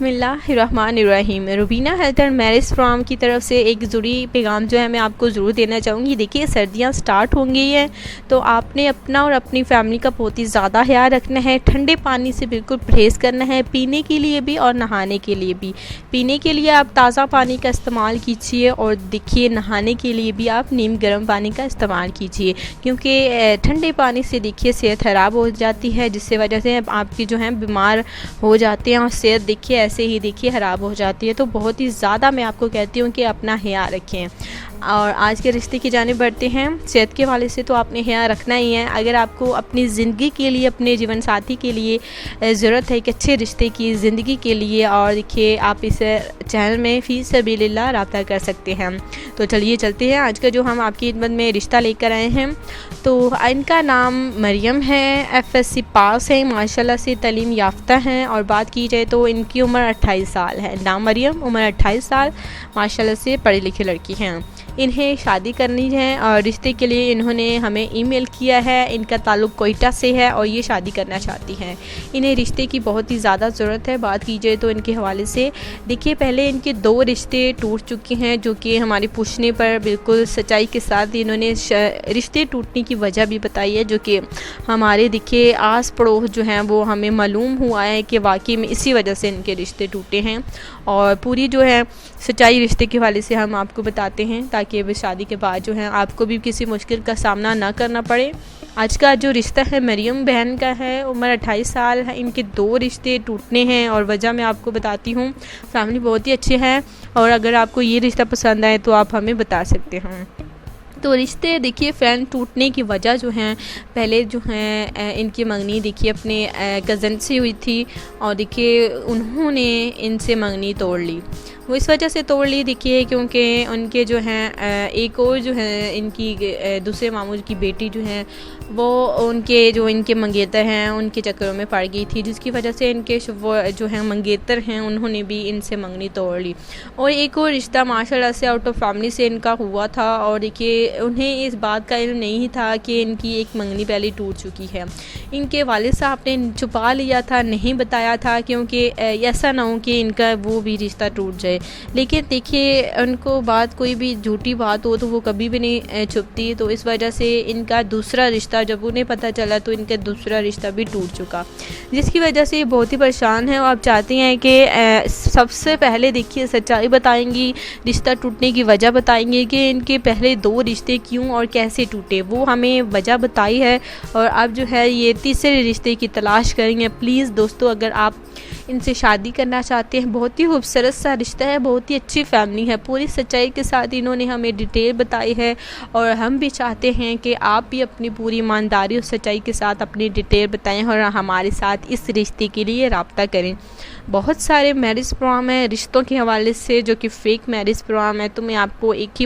बिस्मिल्लाहिर्रहमानिर्रहीम। Rubina health and marriage from की तरफ से एक ज़रूरी पैगाम जो है मैं आपको ज़रूर देना चाहूँगी। देखिए, सर्दियाँ स्टार्ट हो गई हैं तो आपने अपना और अपनी फैमिली का बहुत ही ज़्यादा ख्याल रखना है। ठंडे पानी से बिल्कुल परहेज़ करना है, पीने के लिए भी और नहाने के लिए भी। पीने के लिए आप ताज़ा पानी का इस्तेमाल कीजिए और देखिए नहाने के लिए भी आप नीम गर्म पानी का इस्तेमाल कीजिए, क्योंकि ठंडे पानी से देखिए सेहत ख़राब हो जाती है, जिससे वजह से आपकी जो है बीमार हो जाते हैं और सेहत देखिए ऐसे ही देखिए ख़राब हो जाती है। तो बहुत ही ज़्यादा मैं आपको कहती हूँ कि अपना ख्याल रखें। और आज के रिश्ते की जानिब बढ़ते हैं। सेहत के हवाले से तो आपने ख्याल रखना ही है। अगर आपको अपनी ज़िंदगी के लिए, अपने जीवन साथी के लिए ज़रूरत है एक अच्छे रिश्ते की ज़िंदगी के लिए, और देखिए आप इस चैनल में फ़ी सबीलिल्लाह रब्ता कर सकते हैं। तो चलिए चलते हैं। आज का जो हम आपकी खिदमत में रिश्ता लेकर आए हैं, तो इनका नाम मरियम है, FSC पास है, माशाल्लाह से तालीम याफ्ता हैं। और बात की जाए तो इनकी उम्र 28 साल है। नाम मरियम, उम्र 28 साल, माशाल्लाह से पढ़ी लिखी लड़की हैं। इन्हें शादी करनी है और रिश्ते के लिए इन्होंने हमें ईमेल किया है। इनका ताल्लुक़ कोयटा से है और ये शादी करना चाहती हैं। इन्हें रिश्ते की बहुत ही ज़्यादा ज़रूरत है। बात की जाए तो इनके हवाले से देखिए, पहले इनके 2 रिश्ते टूट चुके हैं, जो कि हमारे पूछने पर बिल्कुल सच्चाई के साथ इन्होंने रिश्ते टूटने की वजह भी बताई है, जो कि हमारे देखिए आस पड़ोस जो हैं वो हमें मालूम हुआ है कि वाकई में इसी वजह से इनके रिश्ते टूटे हैं। और पूरी जो है सच्चाई रिश्ते के हवाले से हम आपको बताते हैं, ताकि अब शादी के बाद जो है आपको भी किसी मुश्किल का सामना ना करना पड़े। आज का जो रिश्ता है मरियम बहन का है, उम्र 28 साल है। इनके 2 रिश्ते टूटने हैं और वजह मैं आपको बताती हूँ। फैमिली बहुत ही अच्छी है और अगर आपको ये रिश्ता पसंद आए तो आप हमें बता सकते हैं। तो रिश्ते देखिए फ्रेंड टूटने की वजह जो हैं, पहले जो हैं इनकी मंगनी देखिए अपने कज़न से हुई थी और देखिए उन्होंने इनसे मंगनी तोड़ ली। वो इस वजह से तोड़ ली देखिए क्योंकि उनके जो हैं एक और जो है इनकी दूसरे मामू की बेटी जो है वो उनके जो इनके मंगेतर हैं उनके चक्करों में पड़ गई थी, जिसकी वजह से इनके जो हैं मंगेतर हैं उन्होंने भी इनसे मंगनी तोड़ ली। और एक और रिश्ता माशाल्लाह से आउट ऑफ फैमिली से इनका हुआ था और देखिए उन्हें इस बात का इल्म नहीं था कि इनकी एक मंगनी पहले टूट चुकी है। इनके वालिद साहब ने छुपा लिया था, नहीं बताया था, क्योंकि ऐसा ना हो कि इनका वो भी रिश्ता टूट जाए। लेकिन देखिए उनको बात कोई भी झूठी बात हो तो वो कभी भी नहीं छुपती। तो इस वजह से इनका दूसरा रिश्ता जब उन्हें पता चला तो इनका दूसरा रिश्ता भी टूट चुका, जिसकी वजह से ये बहुत ही परेशान है। और आप चाहती हैं कि सबसे पहले देखिए सच्चाई बताएंगी, रिश्ता टूटने की वजह बताएंगे कि इनके पहले 2 रिश्ते क्यों और कैसे टूटे, वो हमें वजह बताई है। और अब जो है ये तीसरे रिश्ते की तलाश करेंगे। प्लीज़ दोस्तों, अगर आप इनसे शादी करना चाहते हैं, बहुत ही खूबसूरत सा रिश्ता है, बहुत ही अच्छी फैमिली है, पूरी सच्चाई के साथ इन्होंने हमें डिटेल बताई है। और हम भी चाहते हैं कि आप भी अपनी पूरी ईमानदारी और सच्चाई के साथ अपनी डिटेल बताएं और हमारे साथ इस रिश्ते के लिए रब्ता करें। बहुत सारे मैरिज प्रोग्राम हैं रिश्तों के हवाले से जो कि फ़ेक मैरिज प्रोग्राम है। तो मैं आपको एक ही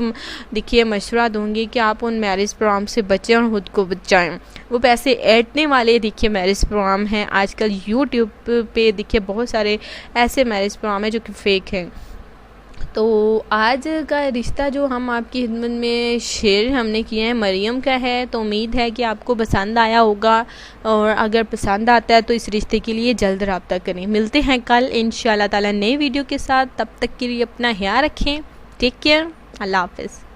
देखिए मशवरा दूंगी कि आप उन मैरिज प्रोग्राम से बचें और ख़ुद को बचाएं। वो पैसे ऐंठने वाले देखिए मैरिज प्रोग्राम हैं। आजकल यूट्यूब पे देखिए बहुत सारे ऐसे मैरिज प्रोग्राम हैं जो कि फ़ेक हैं। तो आज का रिश्ता जो हम आपकी खिदमत में शेयर हमने किया है मरियम का है। तो उम्मीद है कि आपको पसंद आया होगा और अगर पसंद आता है तो इस रिश्ते के लिए जल्द रब्ता करें। मिलते हैं कल इंशाअल्लाह ताला नई वीडियो के साथ। तब तक के लिए अपना ख्याल रखें। Take care. अल्लाह हाफ़िज़।